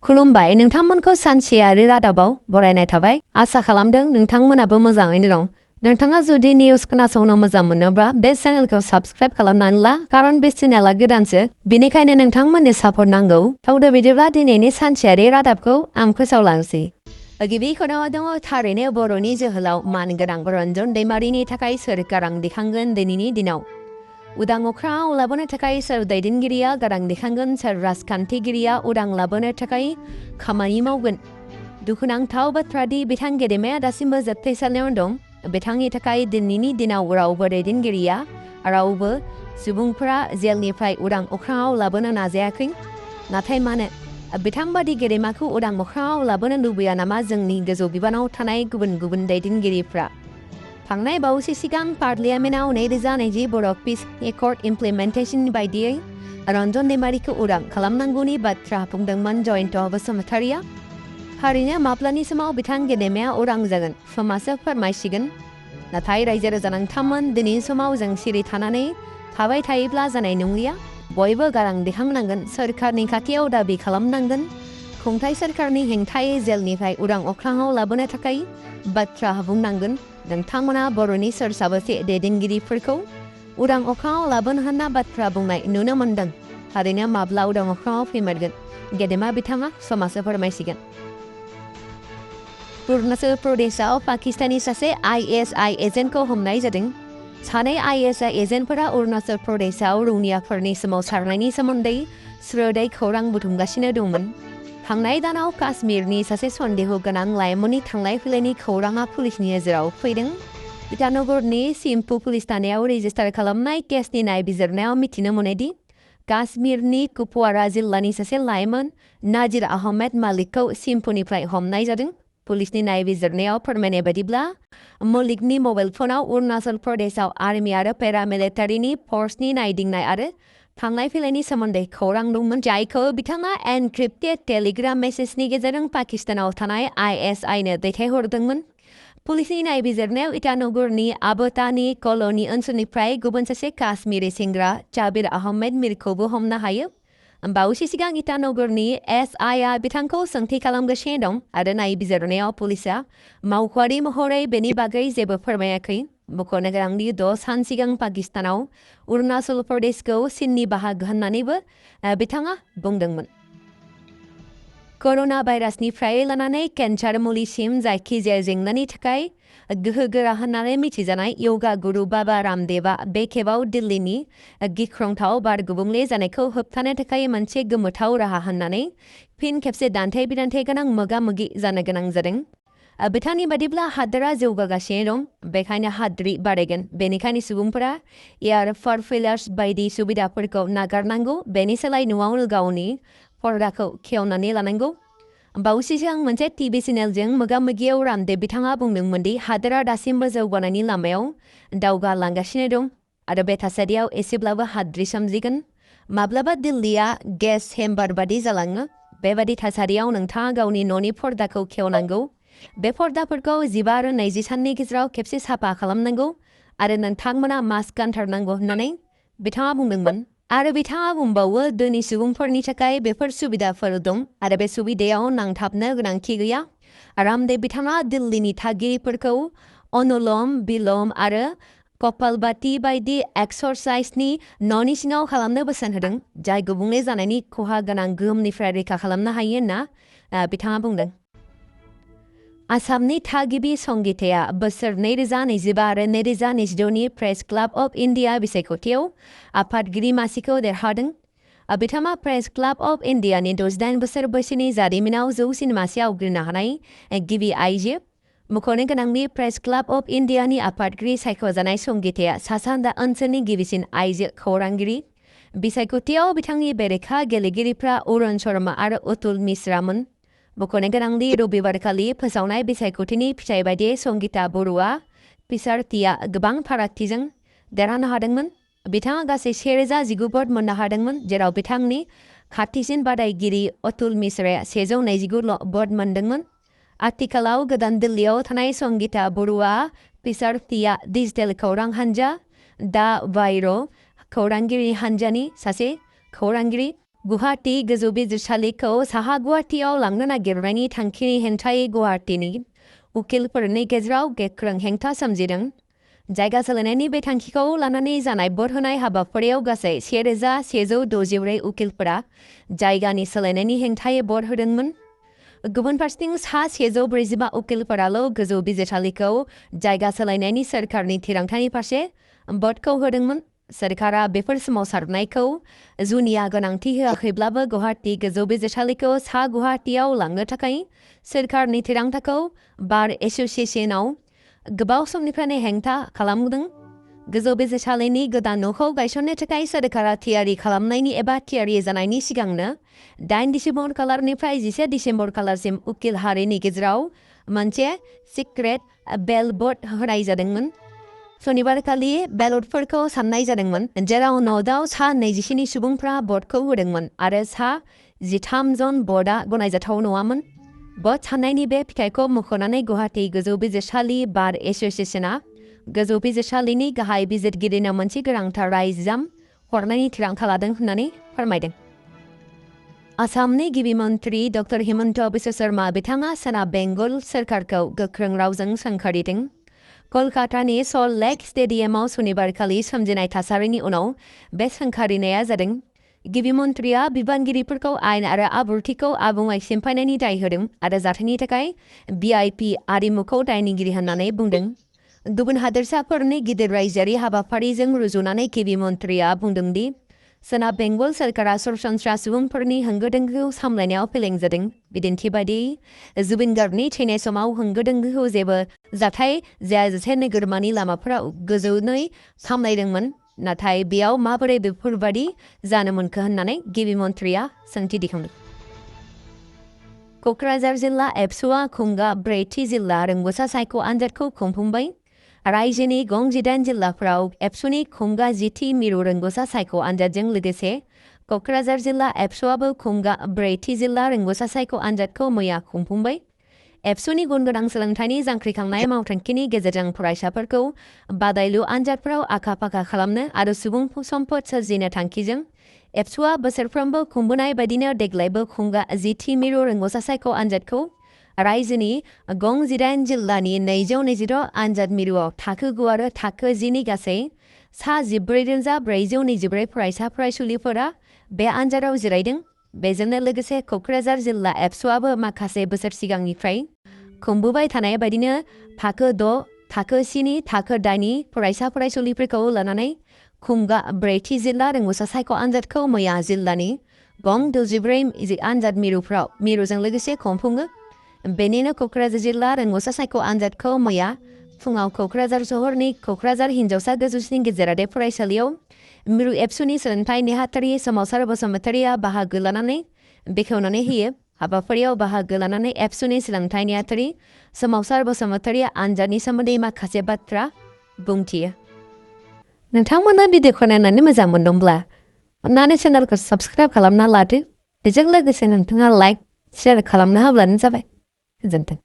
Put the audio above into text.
खुलुमबाय नोंथांमोनखौ सानसेयारि रादाबाव बरायनाय थाबाय आसा खालामदों नोंथांमोनाबो मोजाङैनो दं नोंथाङा जुदि निउस खोनासंनो मोजां मोनोब्ला बे चेनेलखौ साबस्क्राइब खालामनानै ला खारन बे चेनेला गोदानसो बेनिखायनो नोंथांमोननि सापर्ट नांगौ थावदो बिदिब्ला दिनैनि सानसेयारि रादाबखौ आं फोसावलांसै गिबि खौराङाव दङ थारैनो बर'नि जोहोलाव मानगोनां रन्जन दैमारिनि थाखाय सोर गारां दैखांगोन दिनैनि दिनाव उदां अख्राङाव लाबोनो थाखाय सोर दैदेनगिरिया गारां दैखांगोन सोर राजखान्थिगिरिया उदां लाबोनो थाखाय खामानि मावगोन दुखुनांथाव बाथ्रा दि बिथां गेदेमाया दासिमबो जोबथेसालियाव दं बिथांनि थाखाय दिनैनि दिनाव रावबो दैदेनगिरिया रावबो सुबुंफोरा जेलनिफ्राय उदां अख्राङाव लाबोनो नाजायाखै नाथाय मानो बिथांबादि गेदेमाखौ उदां अख्राङाव लाबोनो लुबैया नामा जोंनि गोजौ बिबानाव थानाय गुबुन गुबुन दैदेनगिरिफ्रा थांनाय बावैसो सिगां पार्लियामेन्टआव 2020 बर' पिस एकर्ड इमप्लिमेन्टेशन बायदियै रन्जन दैमारिखौ उदां खालामनांगौनि बाथ्रा बुंदोंमोन जयन्त बसुमतारिया थारैनो माब्लानि समाव बिथां गेदेमाया उदां जागोन समाजआ फोरमायसिगोन नाथाय रायजो राजा नोंथांमोन दिनैनि समाव जों सिरि थानानै थाबाय थायोब्ला जानाय नंलिया बयबो गारां दैखांनांगोन सोरखारनि खाथियाव दाबि खालामनांगोन खुंथाय सोरखारनि हेंथायै जेलनिफ्राय उदां अख्राङाव लाबोनो थाखाय बाथ्रा बुंनांगोन नोंथांमोना बर'नि सोर साबेसे दैदेनगिरिफोरखौ उदां अख्राङाव लाबोनो होनना बाथ्रा बुंनाय नुनो मोनदों थारैनो माब्ला उदां अख्राङाव फैमारगोन गेदेमा बिथाङा समाजआ फोरमायसिगोन अरुणाचल प्रदेशआव पाकिस्तानी सासे ISI एजेन्टखौ हमनाय जादों सानै ISI एजेन्टफोरा अरुणाचल प्रदेशआव रौनियाफोरनि सोमावसारनायनि सोमोन्दै स्रोदै खौरां बुथुमगासिनो दंमोन थांनाय दानाव काश्मीरनि सासे सन्देह गोनां लाइमोननि थांलाय फैलायनि खौराङा पुलिसनि नोजोराव फैदों ईटानगरनि सिम्फु पुलिस थानायाव रेजिस्टार खालामनाय केसनि नायबिजिरनायाव मिथिनो मोनोदि काश्मीरनि कुपवारा जिल्लानि सासे लाइमोन नाजिर आहमेद मालिकखौ सिम्फुनिफ्राय हमनाय जादों पुलिसनि नायबिजिरनायाव फोरमायनाय बायदिब्ला मलिकनि मबाइल फनाव अरुणाचल प्रदेशआव आर्मि आरो पेरामिलिटारिनि फर्सनि नायदिंनाय आरो थांलाय फैलायनि सोमोन्दै खौरां दंमोन जायखौ बिथाङा एनक्रिप्टेड टेलिग्राम मेसेजनि गेजेरजों पाकिस्तानाव थानाय ISIनो दैथायहरदोंमोन पुलिसनि नायबिजिरनायाव ईटानगरनि आबोतानि कल'नि ओनसोलनिफ्राय गुबुन सासे काश्मीरी सेंग्रा जाबिर आहमेद मिरखौबो हमनो हायो बावैसो सिगां ईटानगरनि SIआ बिथांखौ सोंथि खालामगासिनो दं आरो नायबिजिरनायाव पुलिसआ मावख'आरि महरै बेनि बागै जेबो फोरमायाखै मख'नो गोनांदि 6 सान सिगां पाकिस्तानाव अरुणाचल प्रदेशखौ चीननि बाहागो होननानैबो बिथाङा बुंदोंमोन कर'ना भाइरासनिफ्राय लानानै केन्सार मुलिसिम जायखिजाया जेंनानि थाखाय गोहोगोरा होननानै मिथिजानाय योगा गुरु बाबा रामदेवआ बे खेबाव दिल्लीनि गिख्रंथाव बार गुबुंले जानायखौ होबथानो थाखाय मोनसे गोमोथाव राहा होननानै फिन खेबसे दान्थे बिदान्थे गोनां मोगा-मोगि जानो गोनां जादों बिथांनि बादिब्ला हादोरा जौगागासिनो दं बेखायनो हाद्रि बारायगोन बेनिखायनो सुबुंफोरा एयार फारफिलार्स बायदि सुबिदाफोरखौ नागारनांगौ बेनि सोलाय न'आवनो गावनि पर्दाखौ खेवनानै लानांगौ बावैसो सिगां मोनसे टिभि चेनेलजों मोगा-मोगियाव रामदेव बिथाङा बुंदोंमोन दि हादोरा दासिमबो जौगानायनि लामायाव दावगालांगासिनो दं आरो बे थासारियाव एसेब्लाबो हाद्रि सोमजिगोन माब्लाबा दिल्लीया गेस चेम्बार बादि जालाङो बेबादि थासारियाव नोंथाङा गावनि न'नि पर्दाखौ खेवनांगौ बे पर्दाफोरखौ 15 आरो 20 साननि गेजेराव खेबसे साफा खालामनांगौ आरो नोंथांमोना मास्क गानथारनांगौ होननानै बिथाङा बुंदोंमोन आरो बिथाङा बुंबावो धोनि सुबुंफोरनि थाखाय बेफोर सुबिदाफोर दं आरो बे सुबिदायाव नांथाबनो गोनांथि गैया रामदेव बिथाङा दिल्लीनि थागिरिफोरखौ अनुलोम बिलोम आरो कपालभाति बायदि एक्सारसाइजनि न'नि सिङाव खालामनो बोसोन होदों जाय गुबुंले जानायनि खहा गोनां गोहोमनिफ्राय रैखा खालामनो हायो होनना बिथाङा बुंदों आसामनि थागिबि संगीताया बोसोर 2025 आरो 2026नि प्रेस क्लाब अफ इन्डिया बिसायख'थियाव आफादगिरि मासिखौ देरहादों बिथाङा प्रेस क्लाब अफ इन्डियानि 68 बोसोर बैसोनि जारिमिनाव जौसिन मासि आवग्रिनो हानाय गिबि आइजो मख'नो गोनांनि प्रेस क्लाब अफ इन्डियानि आफादगिरि सायख'जानाय संगीताया सा-सानजा ओनसोलनि गिबिसिन आइजो खौरांगिरि बिसायख'थियाव बिथांनि बेरेखा गेलेगिरिफ्रा अरुण शर्मा आरो अतुल मिश्रामोन मख'नो गोनांदि रबिबारखालि फोसावनाय बिसायख'थिनि फिथाइ बायदियै संगीता बर'आ पिसारथिया गोबां फारागथिजों देरहानो हादोंमोन बिथाङा गासै 1019 भट मोननो हादोंमोन जेराव बिथांनि खाथिसिन बादायगिरि अतुल मिश्राया 129 भट मोनदोंमोन आथिखालाव गोदान दिल्लीयाव थानाय संगीता बर'आ पिसारथिया डिजिटेल खौरां हानजा दा वाइर' खौरांगिरि हानजानि सासे खौरांगिरि गुवाहाटी गोजौ बिजिरसालिखौ साहा गुवाहाटीयाव लांनो नागिरनायनि थांखिनि हेंथायै गुवाहाटीनि उकिलफोरनि गेजेराव गोख्रों हेंथा सोमजिदों। जायगा सोलायनायनि बे थांखिखौ लानानै जानाय भट होनाय हाबाफारियाव गासै 1,164 उकिलफोरा जायगानि सोलायनायनि हेंथायै भट होदोंमोन। गुबुन फारसेथिं सा 145 उकिलफोराल' गोजौ बिजिरसालिखौ जायगा सोलायनायनि सोरखारनि थिरांथानि फारसे भटखौ होदोंमोन। सोरखारा बेफोर सोमावसारनायखौ जुनिया गोनांथि होआखैब्लाबो गुवाहाटी गोजौ बिजिरसालिखौ सा गुवाहाटीयाव लांनो थाखाय सोरखारनि थिरांथाखौ बार एसोसिएशनाव गोबाव समनिफ्रायनो हेंथा खालामदों। गोजौ बिजिरसालिनि गोदान न'खौ गायसननो थाखाय सोरखारा थियारि खालामनायनि एबा थियारि जानायनि सिगांनो 8 डिसेम्बर खालारनिफ्राय 11 डिसेम्बर खालारसिम उकिल हारिनि गेजेराव मोनसे सिक्रेट बेल भट होनाय जादोंमोन। शनिबारखालि बेलटफोरखौ साननाय जादोंमोन, जेराव न'आव सा 27 सुबुंफ्रा भटखौ होदोंमोन आरो सा 13 जन भटआ गनायजाथाव नङामोन। भट साननायनि बे फिथाइखौ मुंख'नानै गुवाहाटी गोजौ बिजिरसालि बार एसोसिएशना गोजौ बिजिरसालिनि गाहाय बिजिरगिरिनो मोनसे गोनांथार लाइजाम हरनायनि थिरांथा लादों होननानै फोरमायदों। आसामनि गिबि मन्थ्रि डक्टर हिमन्त बिश्व शर्मा बिथाङा सोनाब बेंगल सोरखारखौ गोख्रों रावजों सोंखारिदों। कलकातानि सल्ट लेक स्टेडियामाव शनिबारखालि सोमजिनाय थासारिनि उनाव बे सोंखारिनाया जादों। गिबि मन्थ्रिया बिबानगिरिफोरखौ आयेन आरो आब्रुथिखौ आबुङै सिमफायनायनि दाय होदों आरो जाथायनि थाखाय भिआइपि आरिमुखौ दायनिगिरि होननानै बुंदों। गुबुन हादोरसाफोरनि गिदिर रायजोआरि हाबाफारिजों रुजुनानै गिबि मन्थ्रिया बुंदों दि सोनाब बेंगल सोरखारा सरासनस्रा सुबुंफोरनि होंगो-दोंगोखौ सामलायनायाव फेलें जादों। बिदिन्थि बायदियै जुबिन गार्गनि थैनाय समाव होंगो-दोंगोखौ जेबो जाथाय जायाजासे नोगोरमानि लामाफोराव गोजोनै सामलायदोंमोन, नाथाय बेयाव माबोरै बेफोरबादि जानो मोनखो होननानै गिबि मन्थ्रिया सोंथि दिखांदों। क'क्राझार जिल्ला एबसुआ खुंगा ब्रैथि जिल्ला रोंग'सा सायख' आनजादखौ खुंफुंबाय। रायजोनि गं 18 जिल्लाफोराव एबसुनि खुंगा 10थि मिरु रोंग'सा सायख' आनजादजों लोगोसे क'क्राझार जिल्ला एबसुआबो खुंगा ब्रैथि जिल्ला रोंग'सा सायख' आनजादखौ मैया खुंफुंबाय। एबसुनि गुनगोनां सोलोंथाइनि जांख्रिखांनाय मावथांखिनि गेजेरजों फरायसाफोरखौ बादायलु आनजादफोराव आखा-फाखा खालामनो आरो सुबुं सम्पद सोरजिनो थांखिजों एबसुआ बोसोरफ्रोमबो खुंबोनाय बायदिनो देग्लायबो खुंगा 10थि मिरु रोंग'सा सायख' आनजादखौ रायजोनि गं 18 जिल्लानि 226 आनजाद मिरुआव थाखो 9 आरो थाखो 10नि गासै सा 14,424 फरायसा फरायसुलिफोरा बे आनजादाव जिरायदों। बेजोंनो लोगोसे क'क्राझार जिल्ला एबसुआबो माखासे बोसोर सिगांनिफ्राय खुंबोबाय थानाय बायदिनो थाखो 6, थाखो 7, थाखो 8नि फरायसा फरायसुलिफोरखौ लानानै खुंगा ब्रैथि जिल्ला रोंग'सा सायख' आनजादखौ मैया जिल्लानि गं 24 आनजाद मिरुफ्राव मिरुजों लोगोसे खुंफुङो। बेनिनो क'क्राझार जिल्ला रोंग'सा सायख' आनजादखौ मैया फुङाव क'क्राझार सहरनि क'क्राझार हिनजावसा गोजौसिन गेजेरारि फरायसालियाव मिरु एबसुनि सोलोंथाइ नेहाथारि सोमावसार बसुमतारिया बाहागो लानानै बेखेवनानै होयो। हाबाफारियाव बाहागो लानानै एबसुनि सोलोंथाइ नेहाथारि सोमावसार बसुमतारिया आनजादनि सोमोन्दै माखासे बाथ्रा बुंथियो। नोंथांमोना भिडिअखौ नायनानै मोजां मोनदोंब्ला अन्नानै चेनेलखौ साबस्क्राइब खालामना लादो। बेजों लोगोसे नोंथाङा लाइक, शेयार खालामना होब्लानो जाबाय। गोजोन्थों।